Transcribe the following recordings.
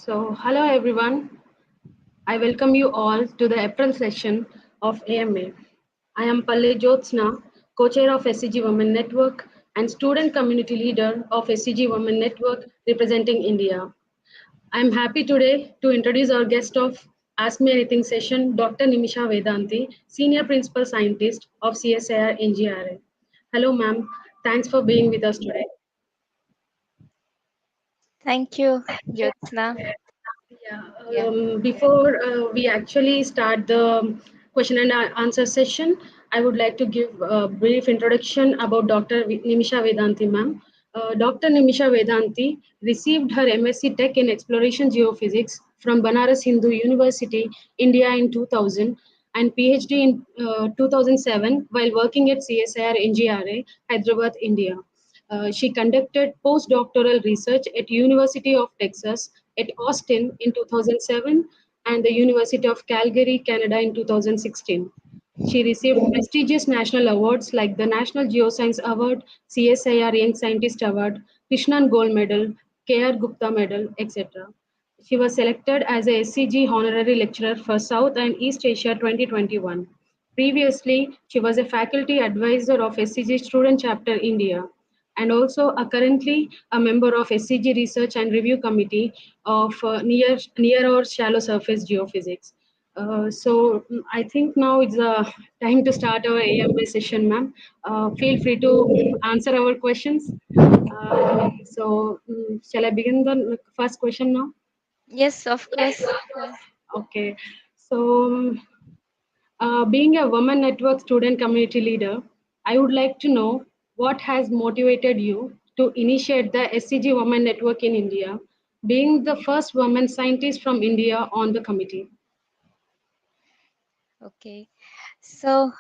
Hello everyone. I welcome you all to the April session of AMA. I am Palle Jyotsna, co-chair of SCG Women Network and student community leader of SCG Women Network representing India. I am happy today to introduce our guest of Ask Me Anything session, Dr. Nimisha Vedanti, Senior Principal Scientist of CSIR-NGRI. Hello ma'am, thanks for being with us today. Thank you, Jyotsna. Yeah, Yeah. before we actually start the question and answer session, I would like to give a brief introduction about Dr. Nimisha Vedanti, ma'am. Dr. Nimisha Vedanti received her M.Sc.Tech in Exploration Geophysics from Banaras Hindu University, India in 2000 and Ph.D. in 2007 while working at CSIR-NGRI, Hyderabad, India. She conducted postdoctoral research at University of Texas at Austin in 2007 and the University of Calgary, Canada in 2016. She received prestigious national awards like the National Geo-science Award, CSIR-Young Scientist Award, Krishnan Gold Medal, K.R. Gupta Medal, etc. She was selected as a SCG Honorary Lecturer for South and East Asia 2021. Previously, she was a faculty advisor of SCG Student Chapter India and also currently a member of SCG Research and Review Committee of near or shallow surface geophysics. I think now it's time to start our AMA session, ma'am. Feel free to answer our questions. Shall I begin the first question now? Yes, of course. Yeah. Okay. Being a women network student community leader, I would like to know what has motivated you to initiate the SCG Women Network in India, being the first woman scientist from India on the committee. Okay. So,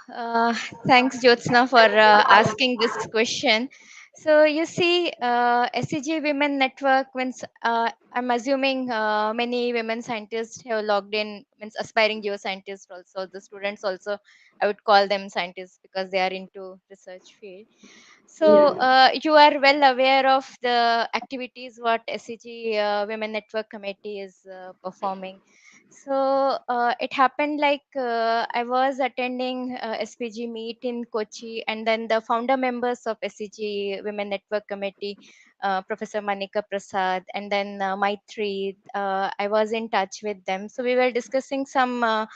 thanks, Jyotsna, for asking this question. So, you see, SCG Women Network, means I'm assuming many women scientists have logged in, means aspiring geoscientists also, the students also, I would call them scientists because they are into research field. So, Yeah. you are well aware of the activities what SCG Women Network Committee is performing. So it happened like I was attending SPG meet in Kochi, and then the founder members of SCG Women Network Committee, Professor Manika Prasad, and then Maitri. I was in touch with them, so we were discussing some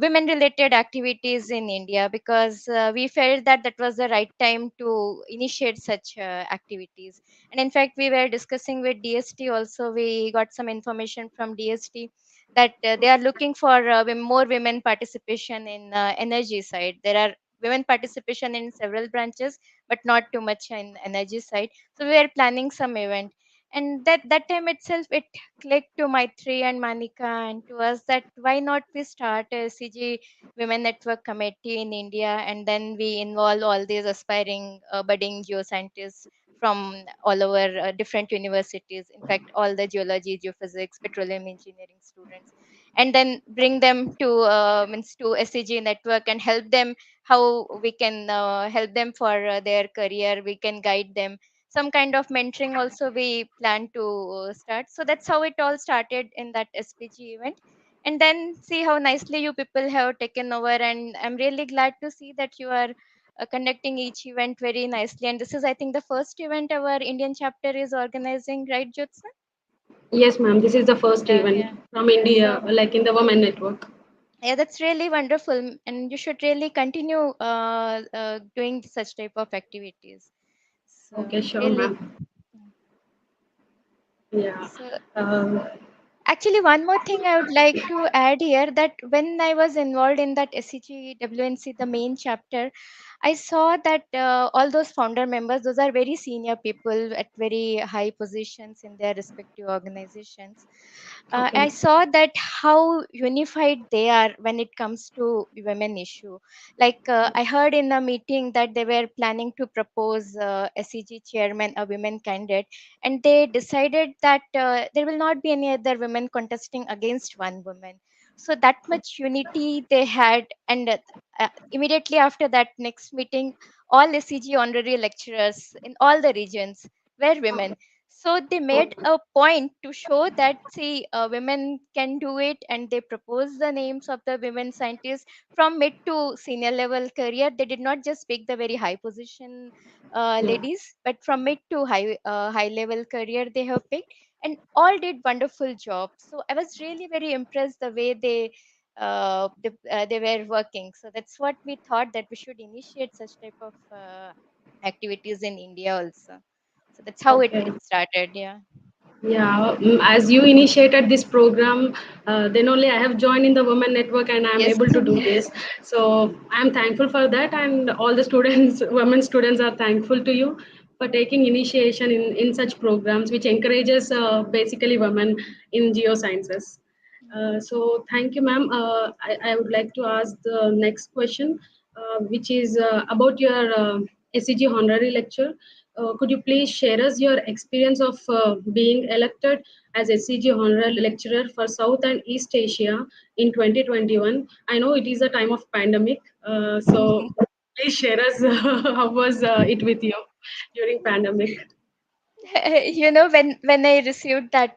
women related activities in India because we felt that that was the right time to initiate such activities. And in fact, we were discussing with DST also. We got some information from DST that they are looking for more women participation in energy side. There are women participation in several branches, but not too much in energy side. So we were planning some event, and that time itself it clicked to Maitri and Manika and to us that why not we start a CG Women Network Committee in India, and then we involve all these aspiring budding geoscientists from all over different universities. In fact, all the geology, geophysics, petroleum engineering students, and then bring them to means to SCG network and help them how we can help them for their career. We can guide them some kind of mentoring also we plan to start. So that's how it all started in that SPG event. And then see how nicely you people have taken over, and I'm really glad to see that you are conducting each event very nicely. And this is, I think, the first event our Indian chapter is organizing, right, Jyotsna? Yes, ma'am. This is the first Yeah, event yeah. from So India, like in the Women Network. yeah, that's really wonderful, and you should really continue doing such type of activities. Okay, So sure, really. ma'am. Yeah. So Um, actually, one more thing I would like to add here, that when I was involved in that SCG WNC, the main chapter, I saw that all those founder members, those are very senior people at very high positions in their respective organizations. okay. I saw that how unified they are when it comes to women issue. Like I heard in a meeting that they were planning to propose SCG chairman, a women candidate, and they decided that there will not be any other women contesting against one woman. So that much unity they had, and immediately after that next meeting, all SCG honorary lecturers in all the regions were women. So they made a point to show that, see, women can do it, and they proposed the names of the women scientists from mid to senior level career. They did not just pick the very high position Yeah. ladies, but from mid to high level career they have picked, and all did wonderful jobs. So I was really very impressed the way they were working. So that's what we thought, that we should initiate such type of activities in India also. So that's how it, Okay. it started. Yeah. Yeah, as you initiated this program, then only I have joined in the Women Network and I am Yes. able to do this. So I am thankful for that, and all the students, women students, are thankful to you for taking initiation in such programs, which encourages basically women in geosciences. So thank you, ma'am. I would like to ask the next question, which is about your SEG honorary lecture. Could you please share us your experience of being elected as SEG honorary lecturer for South and East Asia in 2021? I know it is a time of pandemic, so please share us how was it with you during pandemic? When I received that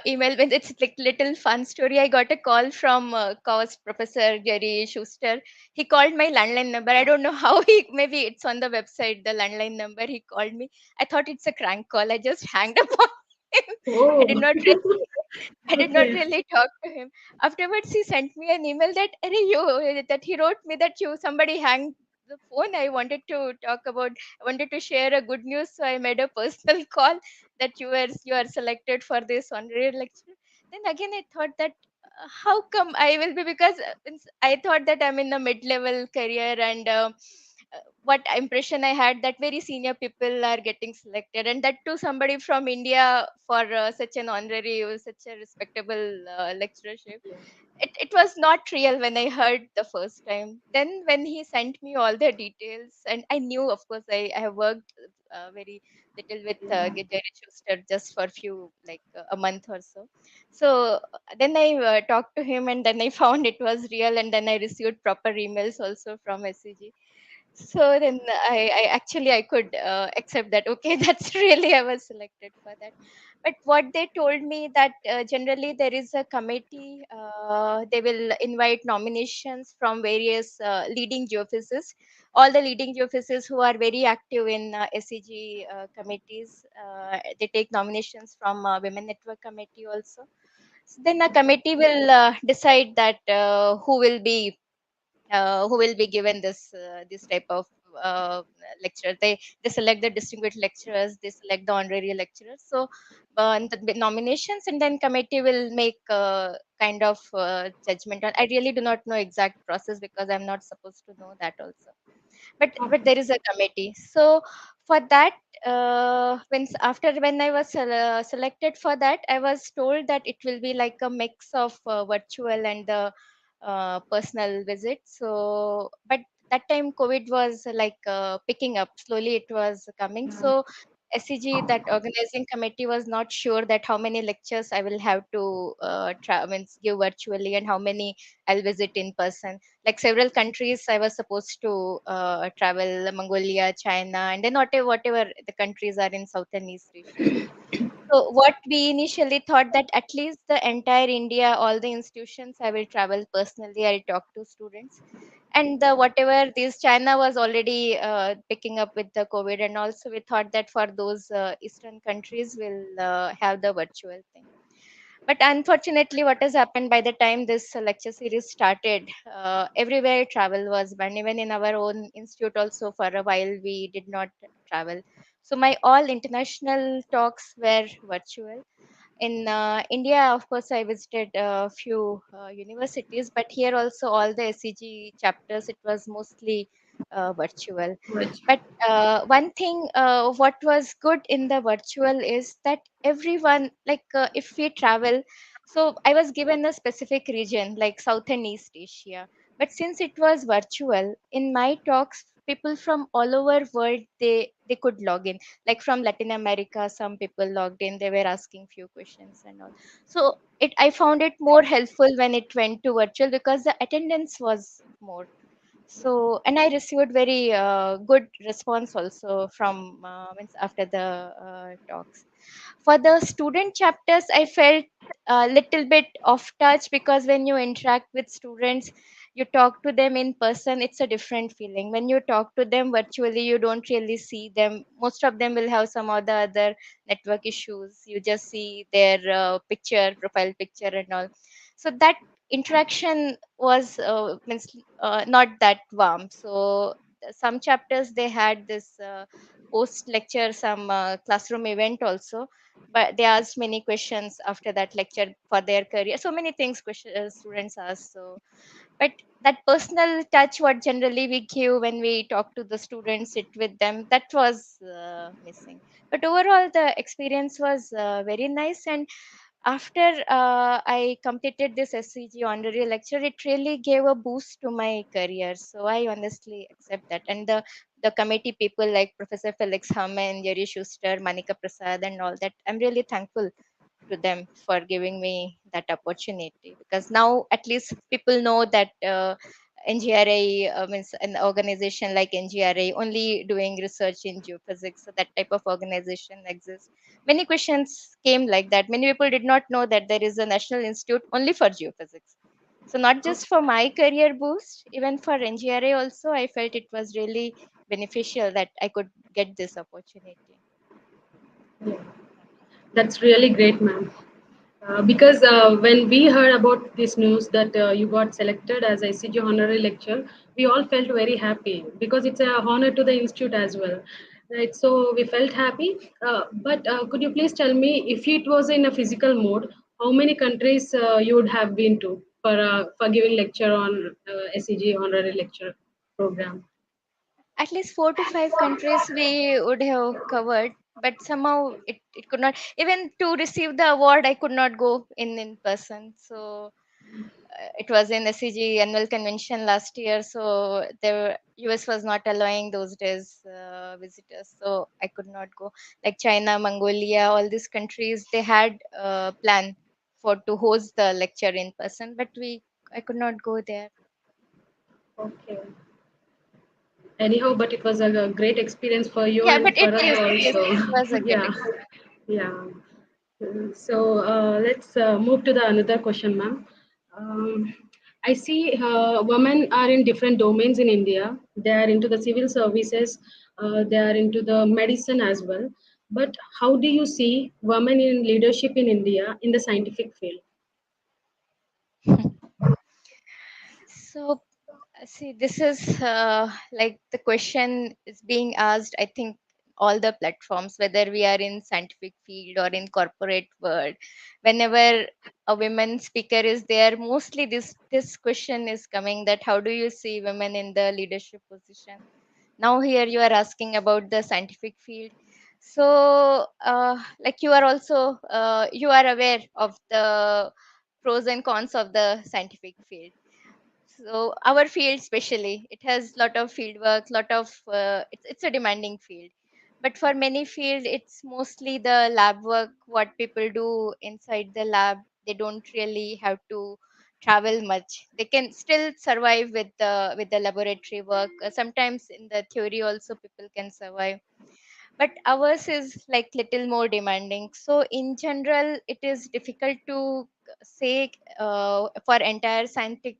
email, when it's like little fun story, I got a call from course professor Jerry Schuster. He called my landline number. I don't know how he, maybe it's on the website, the landline number. He called me. I thought it's a crank call. I just hanged up on him. I Oh, did not really, I did not okay. really talk to him. Afterwards, he sent me an email that, "Arey, that he wrote me that you somebody hanged the phone. I wanted to talk about, I wanted to share a good news, so I made a personal call that you are selected for this honorary lecture." Then again, I thought that, how come I will be, because I thought that I'm in the mid-level career, and what impression I had, that very senior people are getting selected, and that too somebody from India for such an honorary, such a respectable lecturership. It was not real when I heard the first time. Then when he sent me all the details, and I knew, of course, I have worked very little with Jerry Schuster, just for few, like a month or so. So then I talked to him, and then I found it was real, and then I received proper emails also from SCG. So then I actually I could accept that. Okay, that's really, I was selected for that. But what they told me, that generally there is a committee. They will invite nominations from various leading geophysicists, all the leading geophysicists who are very active in SEG committees. They take nominations from Women Network Committee also. So then a committee will decide that who will be given this type of uh, lecture. They select the distinguished lecturers, they select the honorary lecturers. So the nominations, and then committee will make kind of judgment on. I really do not know exact process, because I'm not supposed to know that also. But Okay. there is a committee. So for that, when I was selected for that, I was told that it will be like a mix of virtual and the personal visit. So but that time COVID was like picking up slowly, it was coming. So SCG, that organizing committee, was not sure that how many lectures I will have to means give virtually, and how many I'll visit in person. Like several countries I was supposed to travel: Mongolia, China, and then whatever the countries are in South and East Asia. So what we initially thought, that at least the entire India, all the institutions, I will travel personally. I'll talk to students, and the whatever this China was already picking up with the COVID, and also we thought that for those Eastern countries, we'll have the virtual thing. But unfortunately, what has happened, by the time this lecture series started, everywhere travel was banned. Even in our own institute, also for a while, we did not travel. So my all international talks were virtual. In India, of course, I visited a few universities, but here also all the SEG chapters, it was mostly virtual. Right. But one thing, what was good in the virtual is that everyone, like if we travel, so I was given a specific region like South and East Asia. But since it was virtual, in my talks, people from all over world, they could log in, like from Latin America, some people logged in, they were asking few questions and all. So I found it more helpful when it went to virtual, because the attendance was more. So, and I received very good response also from means after the talks. For the student chapters, I felt a little bit off touch, because when you interact with students, you talk to them in person, it's a different feeling. When you talk to them virtually, you don't really see them. Most of them will have some or the other network issues. You just see their picture, profile picture and all. So that interaction was means not that warm. So some chapters they had this post lecture, some classroom event also, but they asked many questions after that lecture for their career. So many things students asked. So but that personal touch what generally we give when we talk to the students, sit with them, that was missing. But overall the experience was very nice. And after I completed this SCG honorary lecture, it really gave a boost to my career. So I honestly accept that. And the committee people like Professor Felix Hammond, Jerry Schuster, Manika Prasad, and all that, I'm really thankful to them for giving me that opportunity, because now at least people know that NGRI means an organization like NGRI only doing research in geophysics. So that type of organization exists. Many questions came like that. Many people did not know that there is a national institute only for geophysics. So not just for my career boost, even for NGRI also, I felt it was really beneficial that I could get this opportunity. Yeah, that's really great, ma'am. Because when we heard about this news that you got selected as ICG honorary lecturer, we all felt very happy because it's a honor to the institute as well, right? So we felt happy. But could you please tell me, if it was in a physical mode, how many countries you would have been to for giving lecture on SCG honorary lecture program? At least 4 to 5 countries we would have covered, but somehow it could not, even to receive the award I could not go in person. So it was in SCG annual convention last year, so the US was not allowing those days visitors, so I could not go. Like China, Mongolia, all these countries, they had plan for to host the lecture in person, but we I could not go there. Okay. Anyhow, but it was a great experience for you Yeah, but and it for us is, it is, also. it was a good Yeah, yeah. So let's move to the another question, ma'am. Um, I see women are in different domains in India. They are into the civil services. They are into the medicine as well. But how do you see women in leadership in India in the scientific field? experience. So, see, this is like the question is being asked, I think, all the platforms, whether we are in scientific field or in corporate world. Whenever a women speaker is there, mostly this question is coming, that how do you see women in the leadership position? Now here you are asking about the scientific field. So, like you are also you are aware of the pros and cons of the scientific field. So our field especially, it has lot of field work, lot of it's a demanding field. But for many field, it's mostly the lab work, what people do inside the lab. They don't really have to travel much. They can still survive with the laboratory work. Sometimes in the theory also people can survive, but ours is like little more demanding. So in general it is difficult to say for entire scientific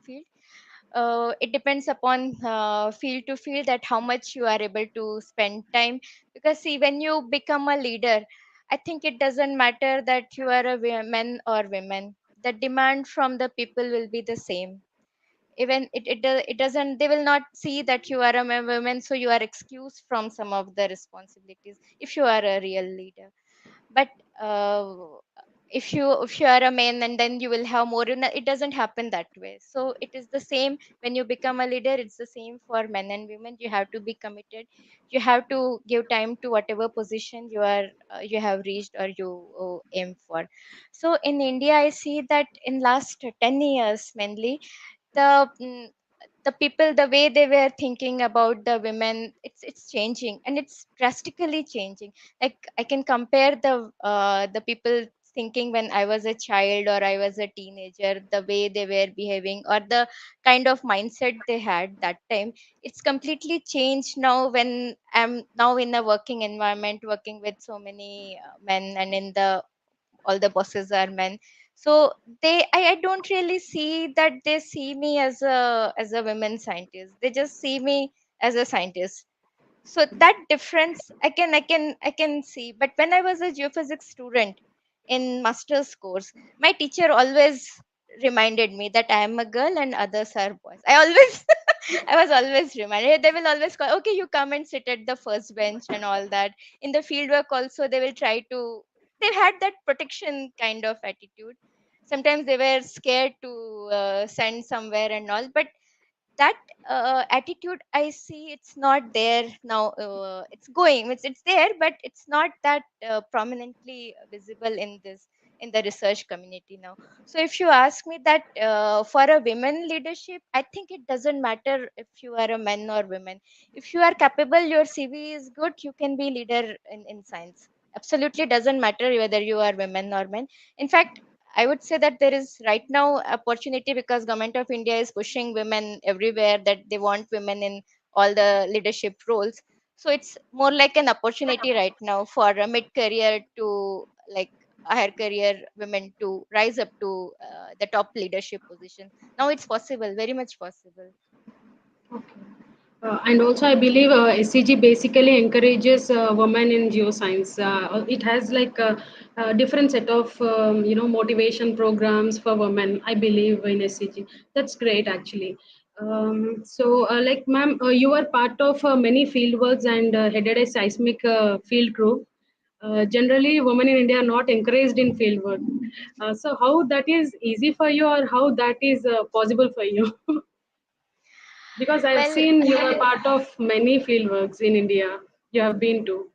field. It depends upon field to field, that how much you are able to spend time. Because see, when you become a leader, I think it doesn't matter that you are a man or women, the demand from the people will be the same. Even it doesn't, they will not see that you are a woman, so you are excused from some of the responsibilities if you are a real leader. But uh, if you are a man, and then you will have more, it doesn't happen that way. So it is the same when you become a leader, it's the same for men and women. You have to be committed, you have to give time to whatever position you are you have reached or you aim for. So in India I see that in last 10 years mainly, the the people, the way they were thinking about the women, it's changing, and it's drastically changing. Like I can compare the people thinking when I was a child or I was a teenager, the way they were behaving or the kind of mindset they had that time, it's completely changed now when I'm now in a working environment, working with so many men, and in the all the bosses are men. So I don't really see that they see me as a women scientist. They just see me as a scientist. So that difference I can see. But when I was a geophysics student in master's course, my teacher always reminded me that I am a girl and others are boys. I always I was always reminded. They will always call, okay, you come and sit at the first bench and all that. In the field work also, they will try to. They had that protection kind of attitude. Sometimes they were scared to send somewhere and all, but that attitude I see it's not there now. It's going, it's there, but it's not that prominently visible in this, in the research community now. So if you ask me that for a women leadership, I think it doesn't matter if you are a man or woman. If you are capable, your CV is good, you can be leader in science. Absolutely doesn't matter whether you are women or men. In fact, I would say that there is right now opportunity because Government of India is pushing women everywhere, that they want women in all the leadership roles. So it's more like an opportunity right now for a mid-career to like higher career women to rise up to the top leadership position. Now it's possible, very much possible. Okay. And also, I believe SCG basically encourages women in geoscience. It has like a different set of motivation programs for women. I believe in SCG. That's great, actually. Like, ma'am, you are part of many field works and headed a seismic field crew. Generally, women in India are not encouraged in field work. So, how that is easy for you, or how that is possible for you? Because I've Well, seen you are part of many fieldworks in India. You have been to.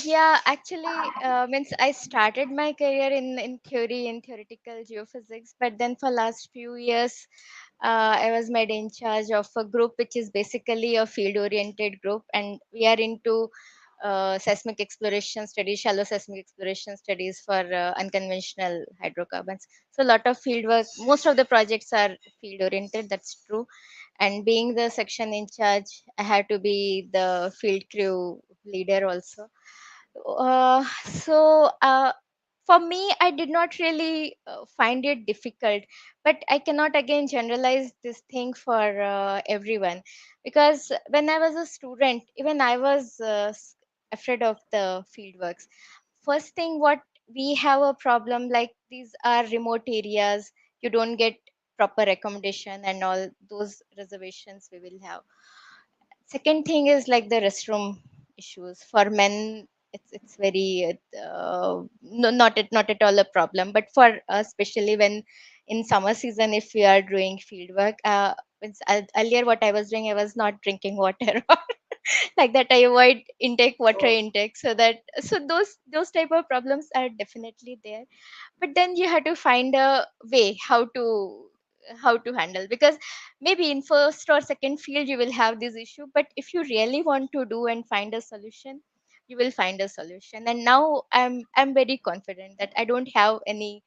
yeah, actually, means I started my career in theory, in theoretical geophysics, but then for last few years, I was made in charge of a group which is basically a field-oriented group, and we are into seismic exploration studies, shallow seismic exploration studies for unconventional hydrocarbons. So a lot of field work. Most of the projects are field-oriented. That's true. And being the section in charge, I had to be the field crew leader also. So for me, I did not really find it difficult, but I cannot again generalize this thing for everyone, because when I was a student, even I was afraid of the fieldworks. First thing, what we have a problem, like these are remote areas, you don't get proper accommodation and all those reservations we will have. Second thing is like the restroom issues for men. It's very no, not at all a problem, but for us, especially when in summer season, if we are doing field work, earlier what I was doing, I was not drinking water like that. I avoid intake water intake, so that so those type of problems are definitely there. But then you have to find a way how to handle, because maybe in first or second field you will have this issue, but if you really want to do and find a solution, you will find a solution. And now I'm very confident that I don't have any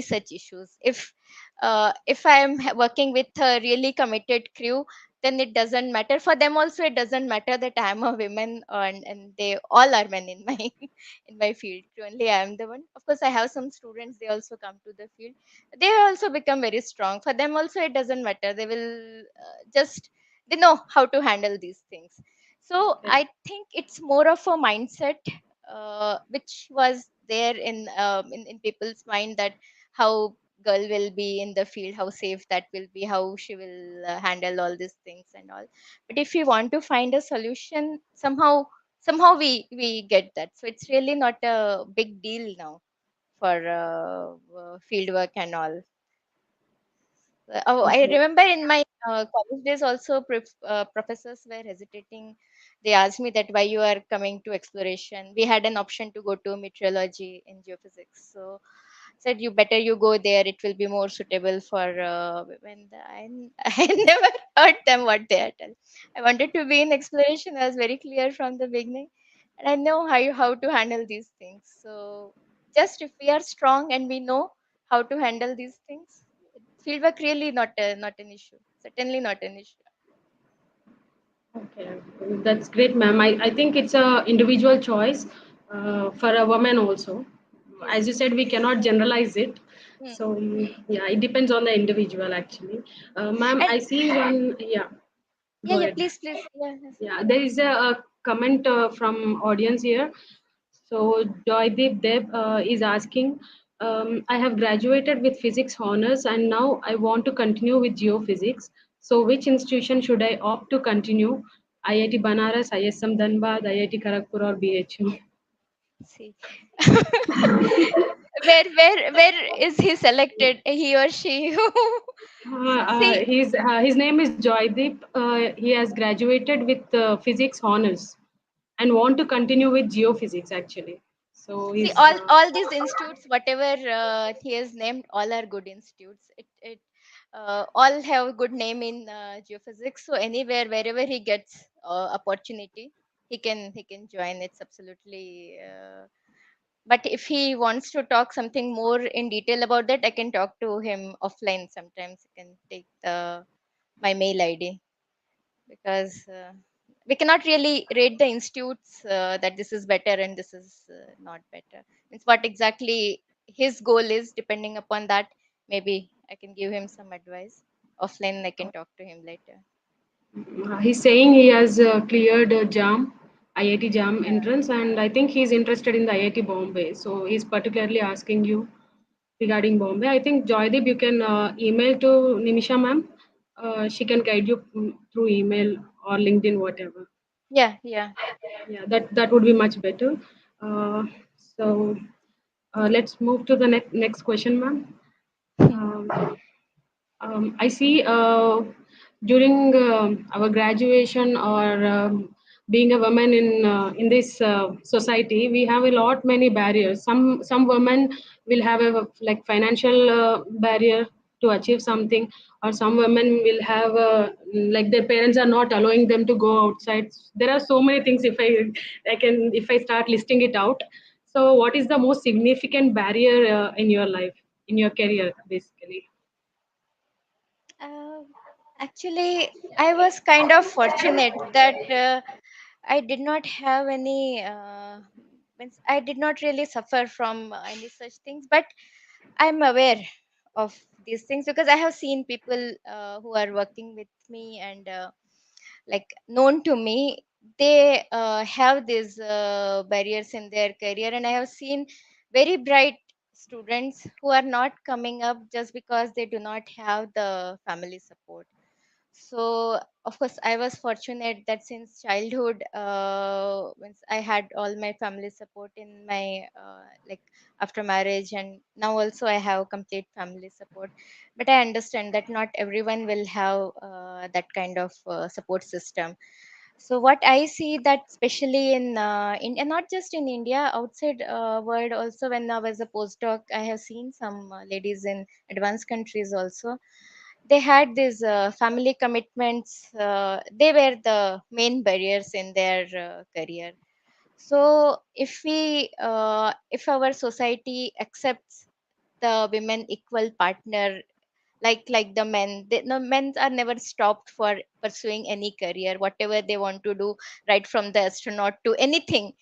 such issues. If I'm working with a really committed crew, then it doesn't matter for them also. It doesn't matter that I'm a woman, and they all are men in my in my field. Only I am the one. Of course, I have some students. They also come to the field. They also become very strong. For them also, it doesn't matter. They will just they know how to handle these things. So Okay. I think it's more of a mindset which was there in people's mind, that how girl will be in the field, how safe that will be, how she will handle all these things and all. But if we want to find a solution, somehow we get that. So it's really not a big deal now for field work and all. Oh, I Okay. remember in my college days also, professors were hesitating. They asked me that why you are coming to exploration. We had an option to go to meteorology in geophysics. So said you better you go there. It will be more suitable for women. I never heard them what they are telling. I wanted to be in exploration. I was very clear from the beginning, and I know how to handle these things. So. Just if we are strong and we know how to handle these things, fieldwork really not an issue. Certainly not an issue. Okay, that's great, ma'am. I think it's a individual choice for a woman also. As you Yes. said, we cannot generalize it. Hmm. So yeah, it depends on the individual actually. Ma'am, And I see one. Yeah, yeah, go yeah, ahead. please, please. Yeah, yes. Yeah, there is a comment from audience here. So Joydeep Deb is asking, I have graduated with physics honors and now I want to continue with geophysics. So which institution should I opt to continue? IIT Banaras, ISM Dhanbad, IIT Kharagpur or BHU? See. Where is he selected? He or she? See, His name is Joydeep. He has graduated with physics honors and want to continue with geophysics actually. So see, he's all these institutes, whatever he has named, all are good institutes. It all have good name in geophysics. So anywhere, wherever he gets opportunity, he can join. It's absolutely. But if he wants to talk something more in detail about that, I can talk to him offline. Sometimes you can take the my mail ID, because we cannot really rate the institutes that this is better and this is not better. It's what exactly his goal is. Depending upon that, maybe I can give him some advice offline. I can talk to him later. he's saying he has cleared JAM, IIT JAM Yeah. entrance, and I think he's interested in the IIT Bombay. So he's particularly asking you regarding Bombay. I think Joydeep, you can email to Nimisha ma'am. She can guide you through email or LinkedIn, whatever. Yeah, yeah. Yeah, that would be much better. Uh, so let's move to the next question, ma'am. Um, I see during our graduation or being a woman in this society, we have a lot many barriers. Some women will have a like financial barrier to achieve something, or some women will have like their parents are not allowing them to go outside. There are so many things. If I start listing it out. So, what is the most significant barrier in your life, in your career, basically? Uh, Actually, I was kind of fortunate that I did not have any. Means I did not really suffer from any such things, but I'm aware of these things because I have seen people who are working with me and like known to me. They have these barriers in their career, and I have seen very bright students who are not coming up just because they do not have the family support. So of course I was fortunate that since childhood, once I had all my family support in my like after marriage, and now also I have complete family support. But I understand that not everyone will have that kind of support system. So what I see that especially in and not just in India, outside world also, when I was a postdoc, I have seen some ladies in advanced countries also. They had these family commitments. They were the main barriers in their career. So if our society accepts the women equal partner, like the men, the men are never stopped for pursuing any career, whatever they want to do, right from the astronaut to anything.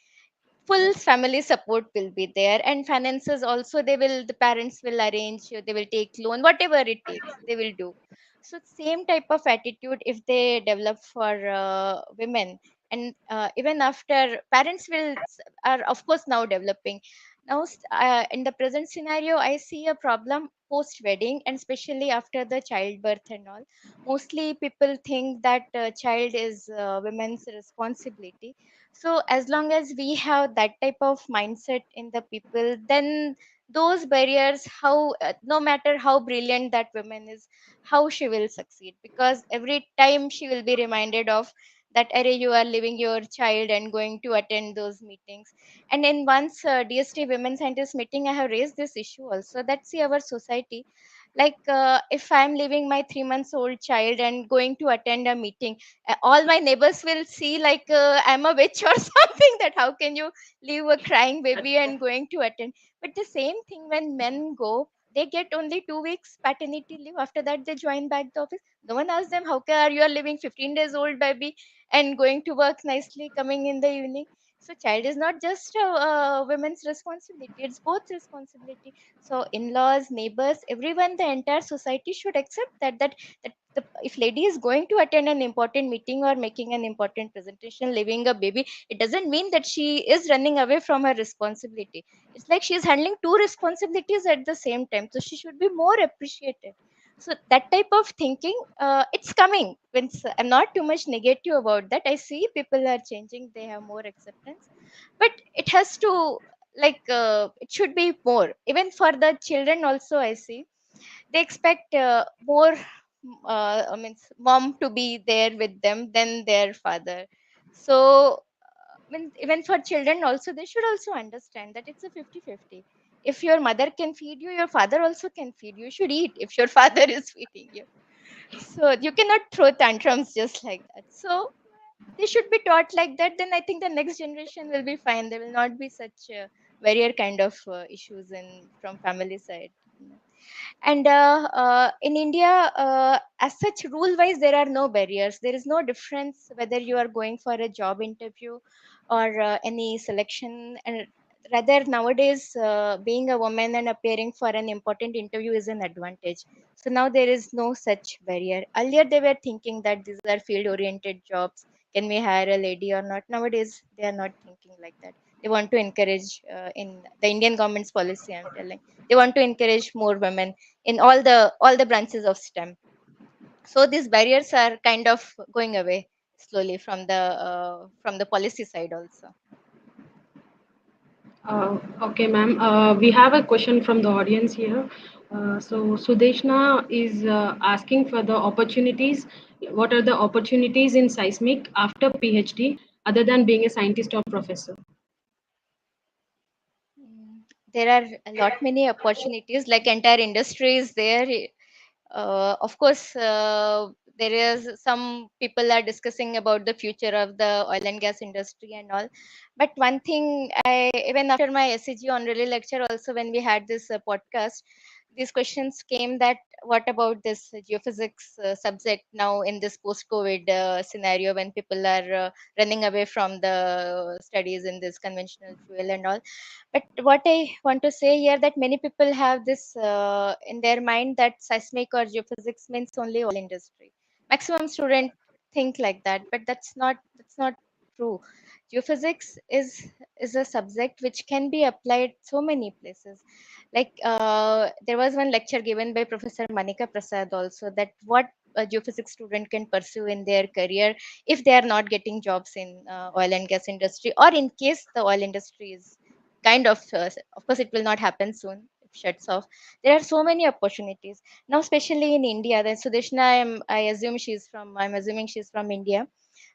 Full family support will be there, and finances also, the parents will arrange, they will take loan, whatever it takes they will do. So same type of attitude if they develop for women. And even after, parents are of course now developing. Now in the present scenario, I see a problem post wedding, and especially after the childbirth and all. Mostly people think that child is women's responsibility. So as long as we have that type of mindset in the people, then those barriers, how no matter how brilliant that woman is, how she will succeed, because every time she will be reminded of that array, you are leaving your child and going to attend those meetings. And in once DST women scientist meeting, I have raised this issue also, that see our society, Like if I'm leaving my 3 months old child and going to attend a meeting, all my neighbors will see like I'm a witch or something, that how can you leave a crying baby and going to attend. But the same thing when men go, they get only 2 weeks paternity leave. After that, they join back the office. No one asks them, how can you are leaving 15 days old baby and going to work nicely, coming in the evening. So child is not just a women's responsibility, it's both responsibility. So in-laws, neighbors, everyone, the entire society should accept that if lady is going to attend an important meeting or making an important presentation, leaving a baby, it doesn't mean that she is running away from her responsibility. It's like she is handling two responsibilities at the same time, so she should be more appreciated. So that type of thinking, it's coming. I'm not too much negative about that. I see people are changing, they have more acceptance, but it has to, like it should be more. Even for the children also, I see they expect more, I mean, mom to be there with them than their father. So even for children also, they should also understand that it's a 50-50. If your mother can feed you, your father also can feed you. You should eat if your father is feeding you. So you cannot throw tantrums just like that. So they should be taught like that. Then I think the next generation will be fine. There will not be such barrier kind of issues in from family side. And in India, as such, rule wise, there are no barriers. There is no difference whether you are going for a job interview or any selection. And rather, nowadays, being a woman and appearing for an important interview is an advantage. So now there is no such barrier. Earlier they were thinking that these are field oriented jobs, can we hire a lady or not. Nowadays they are not thinking like that. They want to encourage, in the Indian government's policy, I'm telling, they want to encourage more women in all the branches of STEM. So these barriers are kind of going away slowly from the policy side also. Okay, ma'am. We have a question from the audience here. So Sudeshna is asking for the opportunities. What are the opportunities in seismic after PhD other than being a scientist or professor? Mm, there are a lot many opportunities, like entire industry is there. Of course, there is some people are discussing about the future of the oil and gas industry and all. But one thing, I even after my SCG honorary lecture, also when we had this podcast, these questions came that what about this geophysics subject now in this post-COVID scenario when people are running away from the studies in this conventional fuel and all. But what I want to say here, that many people have this in their mind that seismic or geophysics means only oil industry. Maximum student think like that, but that's not true. Geophysics is a subject which can be applied so many places. Like there was one lecture given by Professor Manika Prasad also, that what a geophysics student can pursue in their career if they are not getting jobs in oil and gas industry, or in case the oil industry is kind of course it will not happen soon if shuts off. There are so many opportunities now, especially in India. Then Sudeshna, I'm assuming she's from India.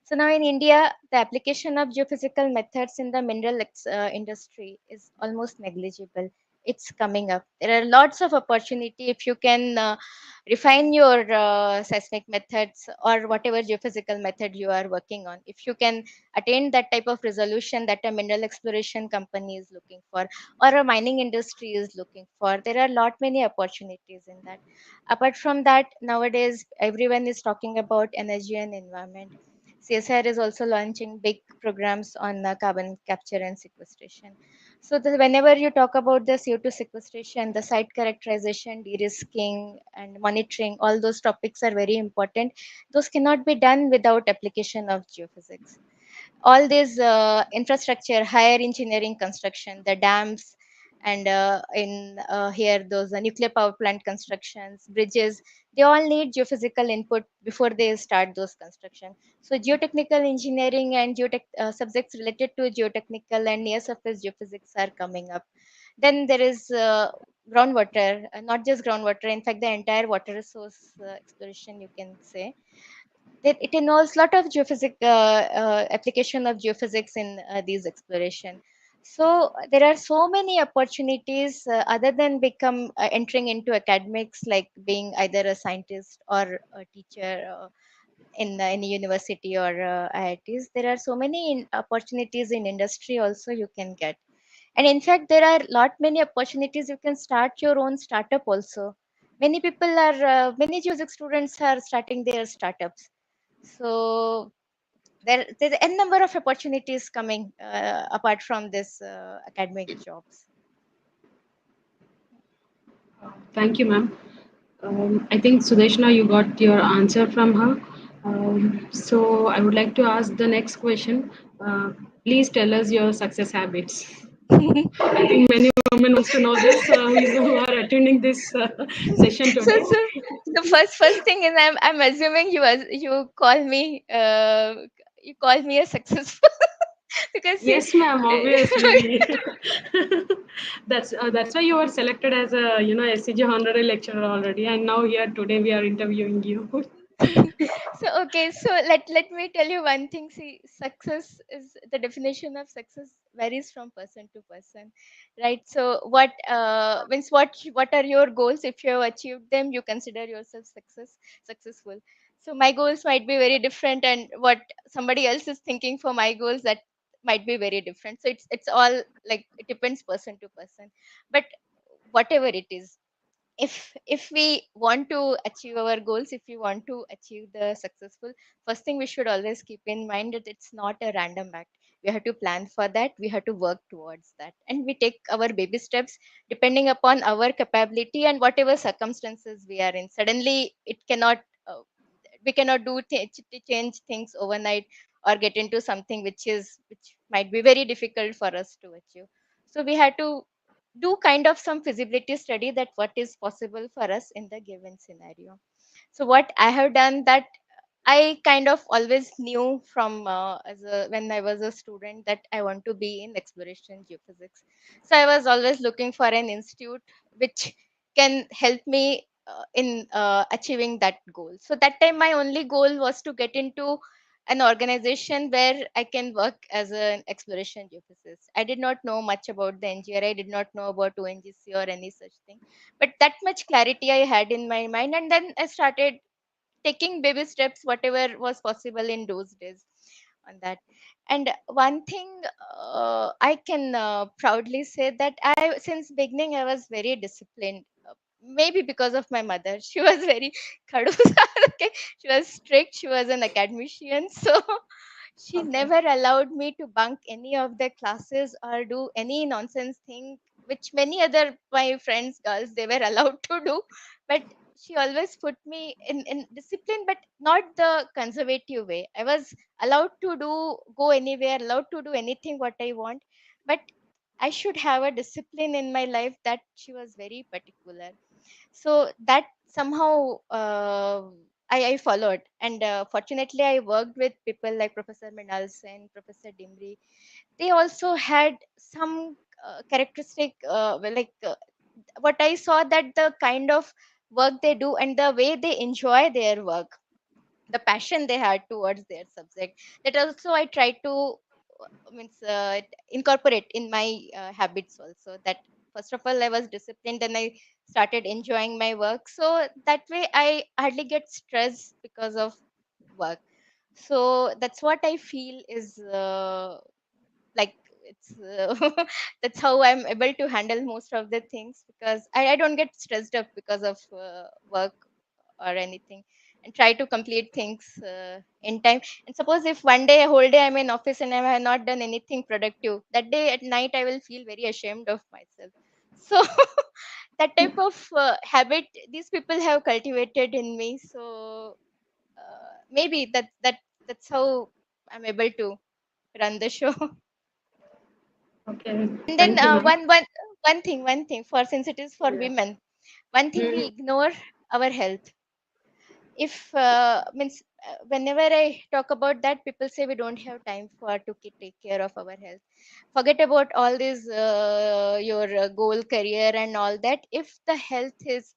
So now in India, the application of geophysical methods in the mineral industry is almost negligible. It's coming up. There are lots of opportunity if you can refine your seismic methods or whatever geophysical method you are working on. If you can attain that type of resolution that a mineral exploration company is looking for or a mining industry is looking for, there are lot many opportunities in that. Apart from that, nowadays everyone is talking about energy and environment. CSIR is also launching big programs on carbon capture and sequestration. So whenever you talk about the CO2 sequestration, the site characterization, de-risking, and monitoring, all those topics are very important. Those cannot be done without application of geophysics. All these infrastructure, higher engineering construction, the dams, and in here those nuclear power plant constructions, bridges, they all need geophysical input before they start those construction. So geotechnical engineering and subjects related to geotechnical and near surface geophysics are coming up. Then there is groundwater, not just groundwater, in fact the entire water resource exploration, you can say. It involves a lot of application of geophysics in these exploration. So there are so many opportunities other than become entering into academics, like being either a scientist or a teacher in any university or IITs. There are so many opportunities in industry also you can get. And in fact, there are lot many opportunities. You can start your own startup also. Many people are, many geophysics students are starting their startups. So there's n number of opportunities coming apart from this academic jobs. Thank you, ma'am. I think Sudeshna, you got your answer from her. So I would like to ask the next question. Please tell us your success habits. I think many women wants to know this who are attending this session so today. so the first thing is I'm assuming you call me a successful because see Yes, ma'am. Obviously, that's why you were selected as a SCG honorary lecturer already, and now here today we are interviewing you. so okay, so let me tell you one thing. See, success is the definition of success varies from person to person, right? So what means what are your goals? If you have achieved them, you consider yourself successful. So my goals might be very different, and what somebody else is thinking for my goals, that might be very different. So it's all like it depends person to person. But whatever it is, if we want to achieve our goals, if we want to achieve the successful, first thing we should always keep in mind that it's not a random act. We have to plan for that, we have to work towards that, and we take our baby steps depending upon our capability and whatever circumstances we are in. Suddenly it cannot we cannot change things overnight or get into something which might be very difficult for us to achieve. So we had to do kind of some feasibility study that what is possible for us in the given scenario. So what I have done, that I kind of always knew from when I was a student that I want to be in exploration geophysics. So I was always looking for an institute which can help me in achieving that goal. So that time my only goal was to get into an organization where I can work as an exploration geophysicist. I did not know much about the NGRI, did not know about ONGC or any such thing. But that much clarity I had in my mind, and then I started taking baby steps whatever was possible in those days on that. And one thing I can proudly say that I since beginning I was very disciplined, maybe because of my mother. She was very khadusa. Okay, she was strict, she was an academician. So she Okay. never allowed me to bunk any of the classes or do any nonsense thing which many other my friends girls they were allowed to do. But she always put me in discipline, but not the conservative way. I was allowed to go anywhere, allowed to do anything what I want, but I should have a discipline in my life, that she was very particular. So that somehow I followed, and fortunately I worked with people like Professor Minals and Professor Dimri. They also had some characteristic what I saw, that the kind of work they do and the way they enjoy their work, the passion they had towards their subject, that also I tried to means incorporate in my habits also. That first of all I was disciplined, then I started enjoying my work, so that way I hardly get stressed because of work. So that's what I feel is like it's that's how I'm able to handle most of the things, because I don't get stressed up because of work or anything, and try to complete things in time. And suppose if one day a whole day I'm in office and I have not done anything productive, that day at night I will feel very ashamed of myself. So that type of habit these people have cultivated in me. So maybe that's how I'm able to run the show. Okay. And then Thank you, ma'am. one thing for, since it is for Yeah. women, one thing we Mhm. ignore, our health. If means whenever I talk about that, people say we don't have time for to take care of our health. Forget about all this your goal career and all that. If the health is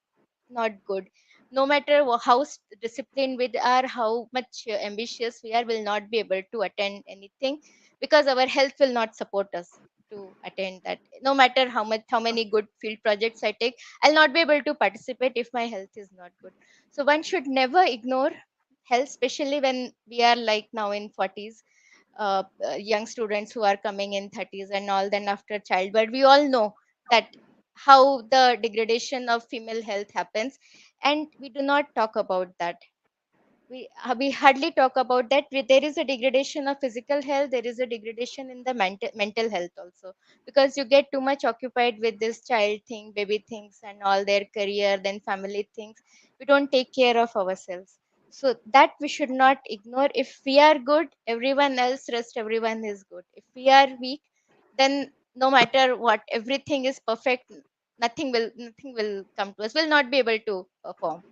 not good, no matter how disciplined we are, how much ambitious we are, will not be able to attend anything, because our health will not support us. to attend that. No matter how many good field projects I take, I'll not be able to participate if my health is not good. So one should never ignore health, especially when we are like now in 40s, young students who are coming in 30s and all. Then after childbirth, we all know that how the degradation of female health happens, and we do not talk about that. We hardly talk about that. There is a degradation of physical health, there is a degradation in the mental health also, because you get too much occupied with this child thing, baby things, and all their career, then family things. We don't take care of ourselves. So that we should not ignore. If we are good, everyone else, rest everyone is good. If we are weak, then no matter what, everything is perfect, nothing will come to us, will not be able to perform.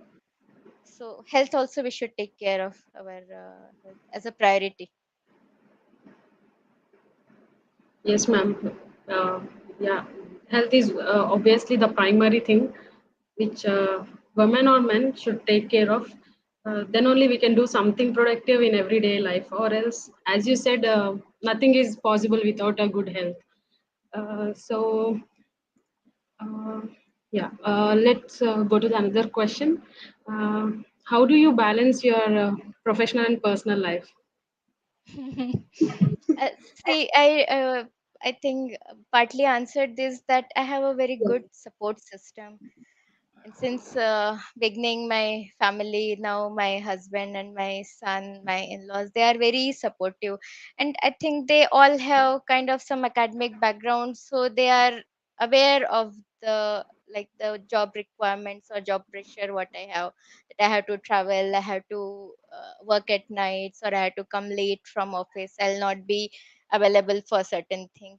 So health also, we should take care of our health as a priority. Yes, ma'am. Uh, yeah, health is obviously the primary thing which women or men should take care of. Then only we can do something productive in everyday life, or else, as you said, nothing is possible without a good health. So, uh, yeah, let's go to the another question. Uh, how do you balance your professional and personal life? uh, See, I think partly answered this, that I have a very good support system. And since beginning, my family, now my husband and my son, my in-laws, they are very supportive. And I think they all have kind of some academic background, so they are aware of the, like, the job requirements or job pressure what I have, that I have to travel, I have to work at nights, or I have to come late from office, I'll not be available for certain things.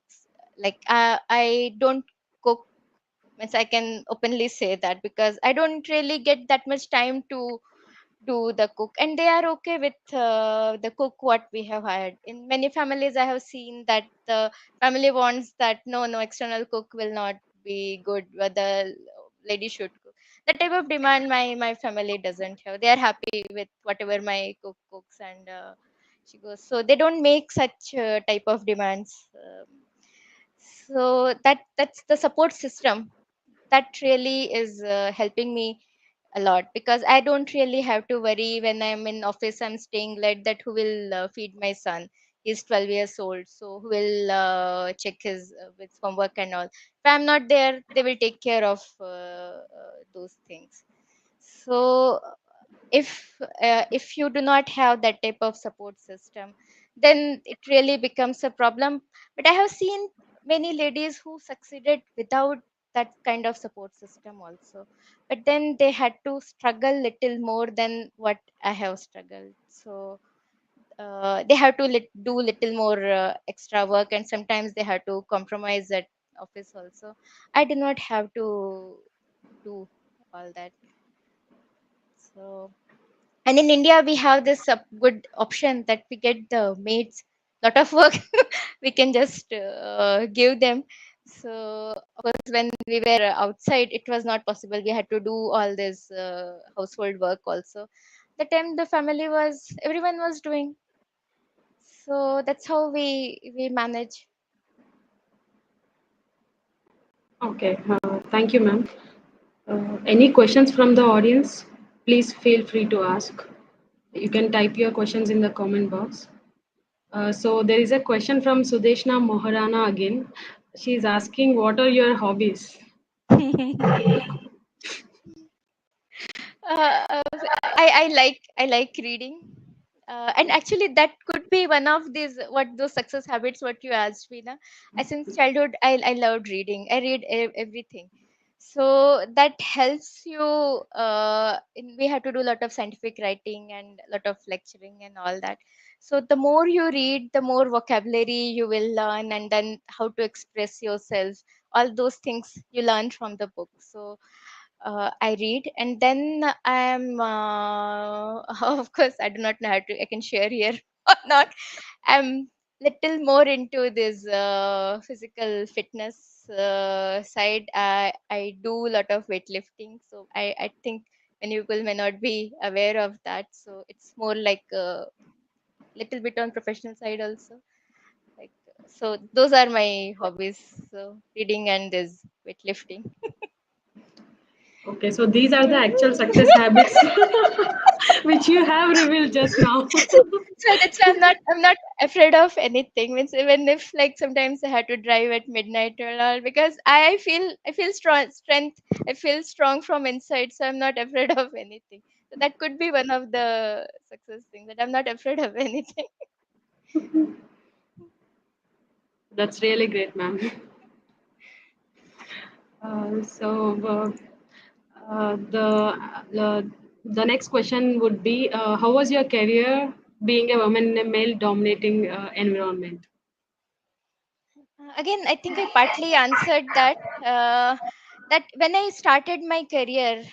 Like I don't cook, means I can openly say that, because I don't really get that much time to do the cook, and they are okay with the cook what we have hired. In many families, I have seen that the family wants that no external cook will not be good, but the lady should cook. That type of demand my family doesn't have. They are happy with whatever my cook cooks, and she goes. So they don't make such type of demands. So that's the support system that really is helping me a lot, because I don't really have to worry when I'm in office, I'm staying late, that who will feed my son. He's 12 years old, so who will check his with homework and all. If I'm not there, they will take care of those things. So if you do not have that type of support system, then it really becomes a problem. But I have seen many ladies who succeeded without that kind of support system also, but then they had to struggle little more than what I have struggled. So they have to do little more extra work, and sometimes they have to compromise at office also. I do not have to do all that. So, and in India, we have this good option that we get the maids lot of work. We can just give them. So, of course, when we were outside, it was not possible. We had to do all this household work also. The time the family was, everyone was doing. So that's how we manage. Okay, thank you, ma'am. Any questions from the audience? Please feel free to ask. You can type your questions in the comment box. So there is a question from Sudeshna Moharana again. She is asking, what are your hobbies? I like reading, and actually that could be one of these, what those success habits what you asked me na. I, since childhood, I loved reading. I read everything, so that helps you. We have to do a lot of scientific writing and a lot of lecturing and all that. So the more you read, the more vocabulary you will learn, and then how to express yourself. All those things you learn from the book. So I read, and then I am, of course, I do not know how to, I can share here or not. I'm little more into this physical fitness side. I do a lot of weightlifting, so I think many people may not be aware of that. So it's more like a little bit on professional side also. Like So those are my hobbies. So reading and this weightlifting. Okay, so these are the actual success habits which you have revealed just now. So that's why I'm not afraid of anything. Means even if like sometimes I had to drive at midnight or all, because I feel strength. I feel strong from inside, so I'm not afraid of anything. So that could be one of the success things, that I'm not afraid of anything. That's really great, ma'am. So the next question would be, how was your career being a woman in a male-dominating environment? Again, I think I partly answered that. That when I started my career,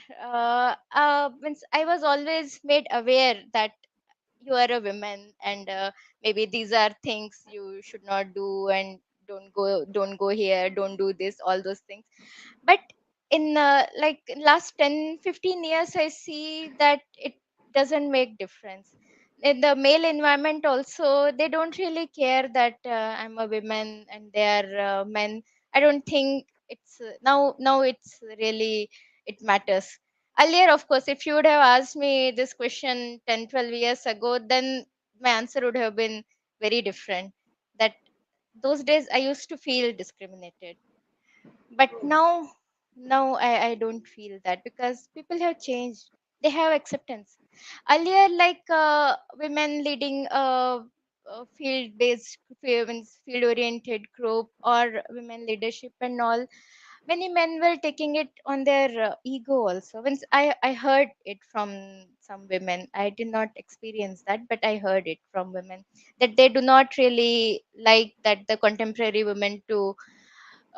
means I was always made aware that you are a woman, and maybe these are things you should not do, and don't go here, don't do this, all those things. But in like last 10-15 years, I see that it doesn't make difference. In the male environment also, they don't really care that I'm a woman and they are men. I don't think it's now it's really it matters. Earlier, of course, if you would have asked me this question 10-12 years ago, then my answer would have been very different. That those days I used to feel discriminated, but now I don't feel that, because people have changed. They have acceptance. Earlier, like women leading a field based, field oriented group, or women leadership and all, many men were taking it on their ego also. When I heard it from some women, I did not experience that, but I heard it from women, that they do not really like that the contemporary women to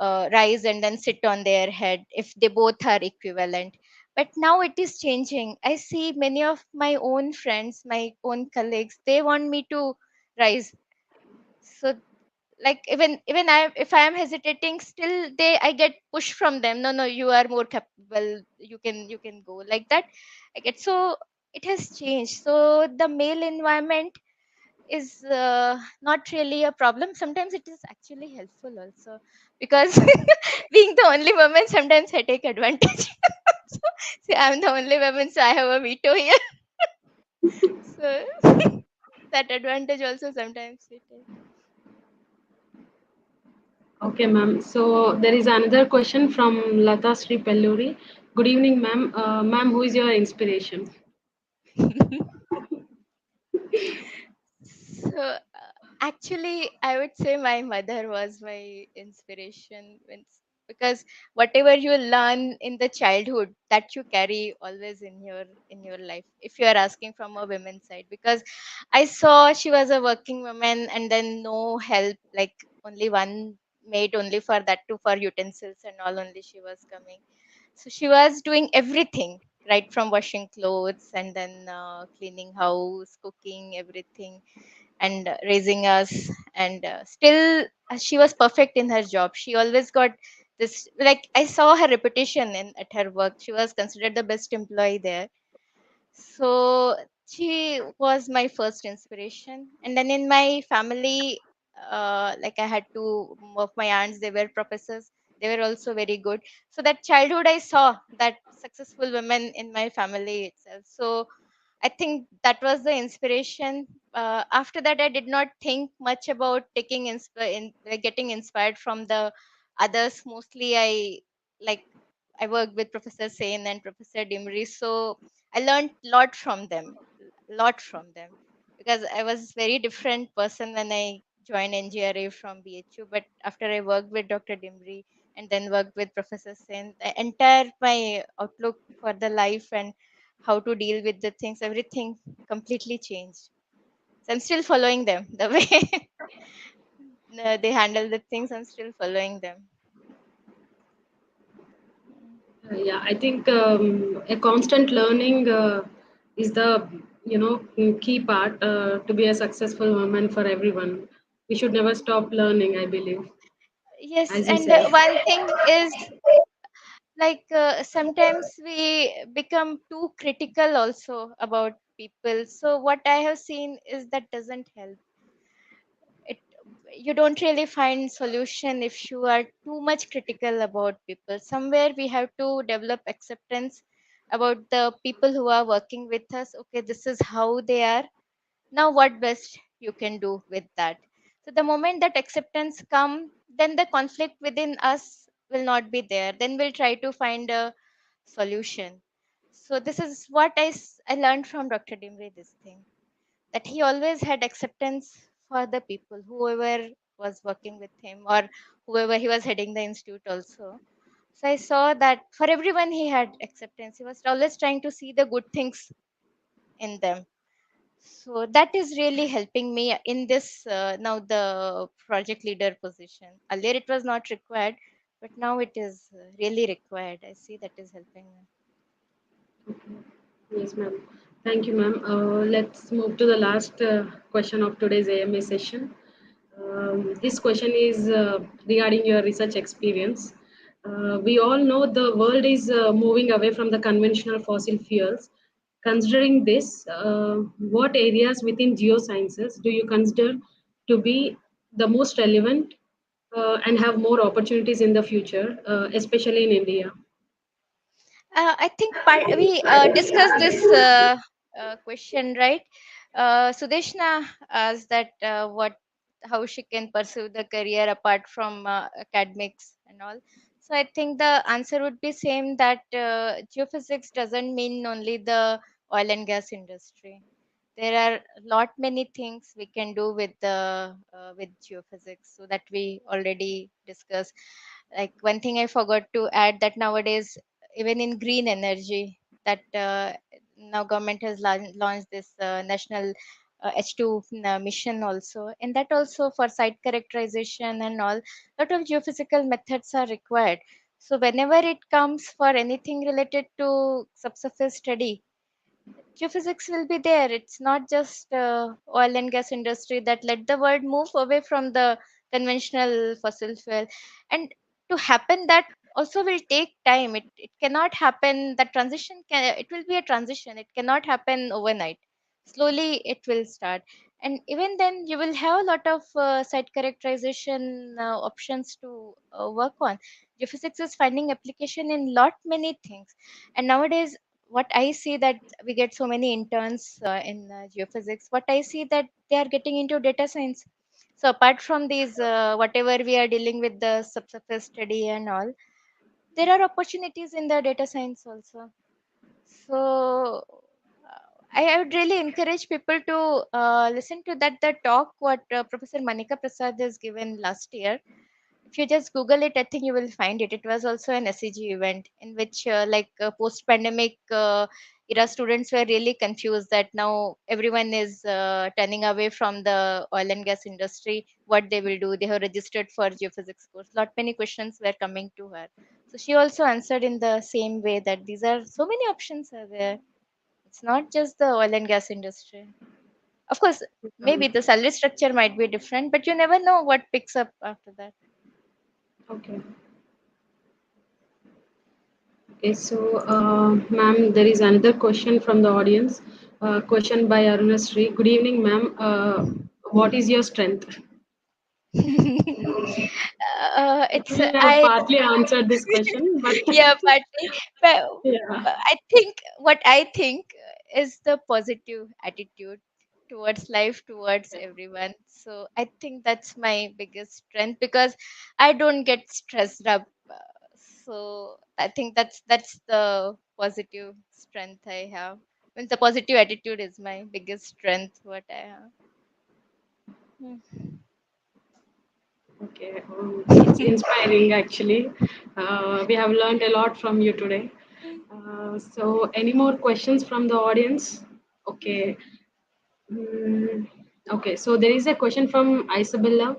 rise and then sit on their head if they both are equivalent. But now it is changing. I see many of my own friends, my own colleagues, they want me to rise. So like even I, if I am hesitating, still they I get push from them, no, no, you are more capable, you can go, like that I get. So it has changed. So the male environment is not really a problem. Sometimes it is actually helpful also, because being the only woman, sometimes I take advantage. So, see, I'm the only woman, so I have a veto here. So that advantage also sometimes we take. Okay, ma'am. So there is another question from Lata Sri Pelluri. Good evening, ma'am. Ma'am, who is your inspiration? So actually, I would say my mother was my inspiration. Because whatever you learn in the childhood, that you carry always in your life, if you are asking from a women's side. Because I saw she was a working woman, and then no help, like only one maid, only for that too, for utensils and all, only she was coming. So she was doing everything, right from washing clothes, and then cleaning house, cooking everything, and raising us. And still she was perfect in her job. She always got this, like I saw her reputation in at her work. She was considered the best employee there. So she was my first inspiration. And then in my family, like I had two of my aunts, they were professors, they were also very good. So that childhood I saw that successful women in my family itself. So I think that was the inspiration. After that, I did not think much about like getting inspired from the others. Mostly, like I worked with Professor Sen and Professor Dimri, so I learned lot from them, because I was very different person when I joined NGRA from BHU. But after I worked with Dr. Dimri and then worked with Professor Sen, the entire my outlook for the life and how to deal with the things, everything completely changed. So I'm still following them the way they handle the things. I'm still following them. Mm. Yeah, I think a constant learning is the key part to be a successful woman for everyone. We should never stop learning, I believe, Yes, as you and said. one thing is, like sometimes we become too critical also about people. So what I have seen is that doesn't help it. you don't really find solution if you are too much critical about people. Somewhere we have to develop acceptance about the people who are working with us. Okay, this is how they are. Now what best you can do with that? So the moment that acceptance come, then the conflict within us will not be there. Then we'll try to find a solution. So this is what I learned from Dr. Dimri, this thing, that he always had acceptance for the people, whoever was working with him or whoever he was heading the institute also. So I saw that for everyone he had acceptance. He was always trying to see the good things in them. So that is really helping me in this now the project leader position. Earlier it was not required, but now it is really required. I see that is helping me. Okay. Yes, ma'am. Thank you, ma'am. Let's move to the last question of today's AMA session. This question is regarding your research experience. We all know the world is moving away from the conventional fossil fuels. Considering this, what areas within geosciences do you consider to be the most relevant and have more opportunities in the future, especially in India? I think we discussed this question, right? Sudeshna asked that how she can pursue the career apart from academics and all. So I think the answer would be same, that geophysics doesn't mean only the oil and gas industry. There are lot many things we can do with geophysics, so that we already discussed. Like one thing I forgot to add, that nowadays even in green energy, that now government has launched this national H2 mission also, and that also for site characterization and all, lot of geophysical methods are required. So whenever it comes for anything related to subsurface study, geophysics will be there. It's not just oil and gas industry that let the world move away from the conventional fossil fuel. And to happen, that also will take time. It cannot happen, that transition can, it will be a transition, it cannot happen overnight. Slowly it will start. And even then you will have a lot of site characterization options to work on. Geophysics is finding application in lot many things. And nowadays what I see, that we get so many interns in geophysics, what I see, that they are getting into data science. So apart from these whatever we are dealing with the subsurface study and all, there are opportunities in the data science also. So I would really encourage people to listen to that the talk what Professor Manika Prasad has given last year. If you just Google it, I think you will find it. It was also an SEG event in which, post-pandemic era, students were really confused that now everyone is turning away from the oil and gas industry. What they will do? They have registered for geophysics course. Lot many questions were coming to her. So she also answered in the same way, that these are so many options are there. It's not just the oil and gas industry. Of course, maybe the salary structure might be different, but you never know what picks up after that. Okay. Okay, so, ma'am, there is another question from the audience. Question by Arunasri. Good evening, ma'am. What is your strength? It's Actually, you have I partly answered this question, but yeah, partly, but yeah. I think what I think is the positive attitude towards life, towards everyone. So I think that's my biggest strength, because I don't get stressed up. So I think that's the positive strength I have. Means the positive attitude is my biggest strength. What I have. Okay, it's inspiring actually. We have learned a lot from you today. So, any more questions from the audience? Okay. Mm, okay, so there is a question from Isabella.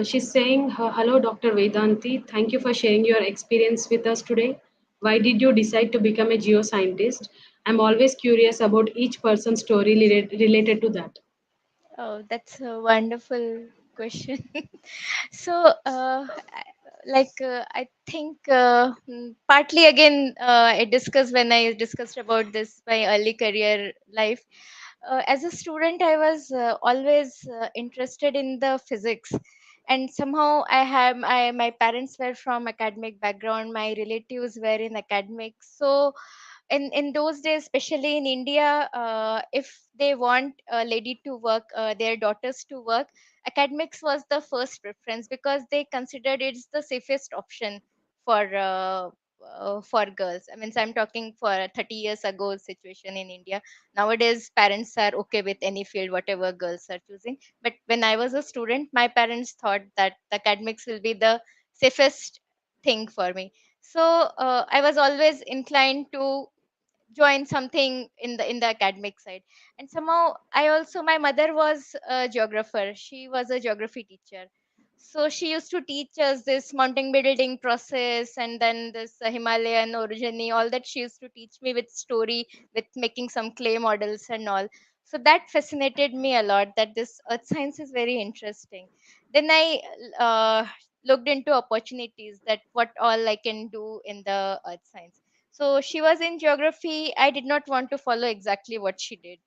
She's saying, "Hello, Dr. Vedanti. Thank you for sharing your experience with us today. Why did you decide to become a geoscientist? I'm always curious about each person's story related to that." Oh, that's a wonderful question. So, I think partly again, I discussed when I discussed about this my early career life. as a student, I was always interested in the physics, and somehow my parents were from academic background. My relatives were in academics, so in those days, especially in India, if they want a lady to work, their daughters to work, academics was the first preference because they considered it's the safest option for for girls. I mean, so I'm talking for 30 years ago situation in India. Nowadays parents are okay with any field whatever girls are choosing, but when I was a student, my parents thought that the academics will be the safest thing for me. So I was always inclined to join something in the academic side. And somehow I also, my mother was a geographer, she was a geography teacher, so she used to teach us this mountain building process, and then this Himalayan orogeny, all that she used to teach me with story, with making some clay models and all. So that fascinated me a lot, that this earth science is very interesting. Then I uh, looked into opportunities, that what all I can do in the earth science. So she was in geography. I did not want to follow exactly what she did.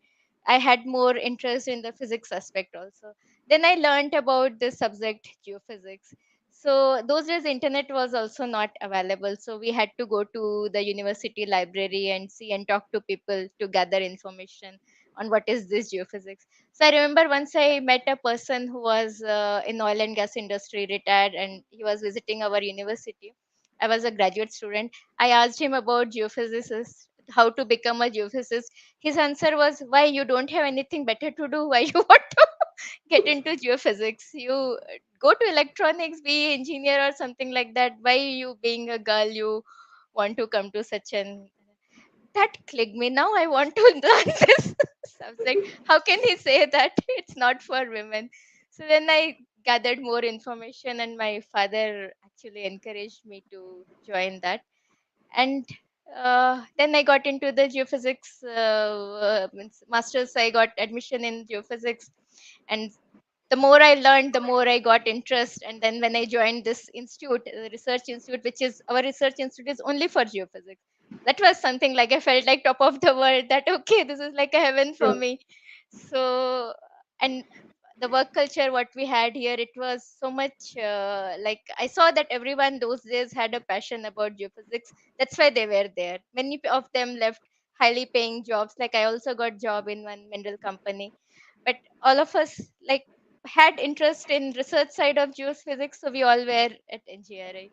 I had more interest in the physics aspect also. Then I learned about this subject, geophysics. So those days internet was also not available. So we had to go to the university library and see and talk to people to gather information on what is this geophysics. So I remember once I met a person who was in oil and gas industry, retired, and he was visiting our university. I was a graduate student. I asked him about geophysicists, how to become a geophysicist. His answer was, "Why, you don't have anything better to do? Why you want to get into geophysics? You go to electronics, be engineer or something like that. Why you being a girl, you want to come to such an..." That clicked me. Now I want to learn this subject. How can he say that it's not for women? So then I gathered more information, and my father actually encouraged me to join that. And then I got into the geophysics means masters. I got admission in geophysics, and the more I learned, the more I got interest. And then when I joined this institute, the research institute, which is our research institute, is only for geophysics. That was something like I felt like top of the world. That okay, this is like a heaven for Sure. me. So, and the work culture what we had here, it was so much like I saw that everyone those days had a passion about geophysics. That's why they were there. Many of them left highly paying jobs. Like I also got job in one mineral company, but all of us like had interest in research side of geophysics, so we all were at NGRI.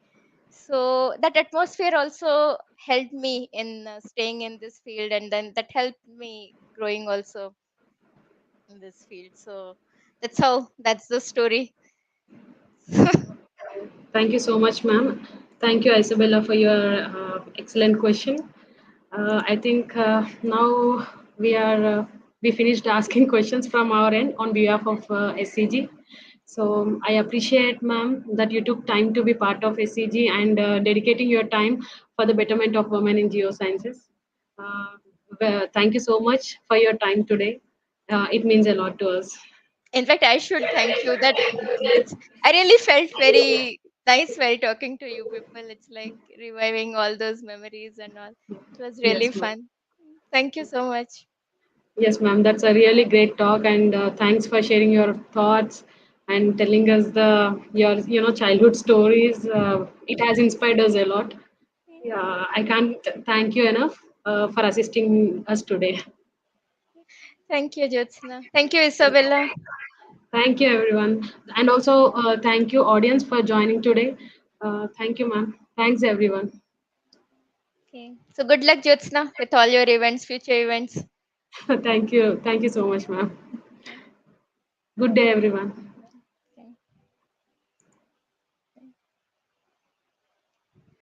So that atmosphere also helped me in staying in this field, and then that helped me growing also in this field. So that's the story. Thank you so much, ma'am. Thank you, Isabella, for your excellent question. I think now we finished asking questions from our end on behalf of SCG. So I appreciate, ma'am, that you took time to be part of SCG and dedicating your time for the betterment of women in geosciences. Uh, well, thank you so much for your time today. It means a lot to us. In fact, I should thank you. That it's I really felt very nice while talking to you people. It's like reviving all those memories and all. It was really Yes, ma'am. fun. Thank you so much. Yes, ma'am. That's a really great talk, and thanks for sharing your thoughts and telling us the your childhood stories. It has inspired us a lot. Yeah, I can't thank you enough for assisting us today. Thank you, Jyotsna. Thank you, Isabella. Thank you, everyone, and also thank you, audience, for joining today. Thank you, ma'am. Thanks, everyone. Okay. So good luck, Jyotsna, with all your events, future events. Thank you. Thank you so much, ma'am. Okay. Good day, everyone.